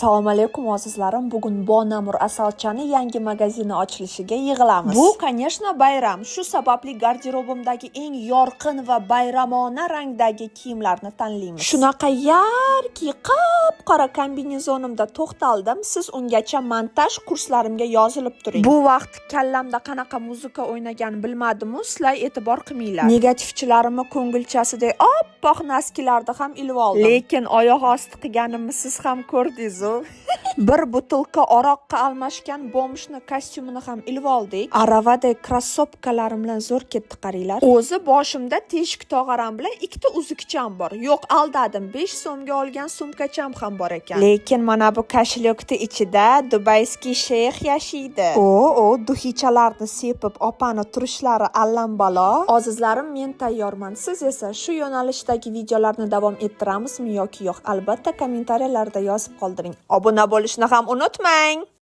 Assalomu alaykum azizlarim. Bugun Bonamur Asalchani yangi magazini ochilishiga yig'ilamiz. Bu, конечно, bayram. Shu sababli garderobimdagi eng yorqin va bayramona rangdagi kiyimlarni tanlaymiz. Shunaqa yarki qop-qora kombinezonimda to'xtaldim. Siz ungacha montaj kurslarimga yozilib turing. Bu vaqt kallamda qanaqa muzika o'ynagan bilmadim-u, sizlar e'tibor qilmanglar. Negativchilarimni ko'ngilchasidek oppoq naskilarni ham ilib oldim. Lekin oyoq osti qilganimni siz ham ko'rdingiz-ku. Bir butilka aroqqa almashgan bomshni kostyumini ham ilib oldik. Aravadek krossopkalarim bilan zo'r ketdi qaranglar. O'zi boshimda teshik tog'aram bilan ikkita uzukcham bor. Yo'q, aldadim. 5 so'mga olgan sumkacham ham bor ekan. Lekin mana bu kashlyokning ichida dubayskiy sheyx yashaydi. O, duxichalarni sepib opani turishlari allambalo. Azizlarim, men tayyorman. Siz esa shu yo'nalishdagi videolarni davom ettiramizmi yoki yo'q? Albatta kommentariyalarda yozib qoldiring. Obuna bo'lishni ham unutmang.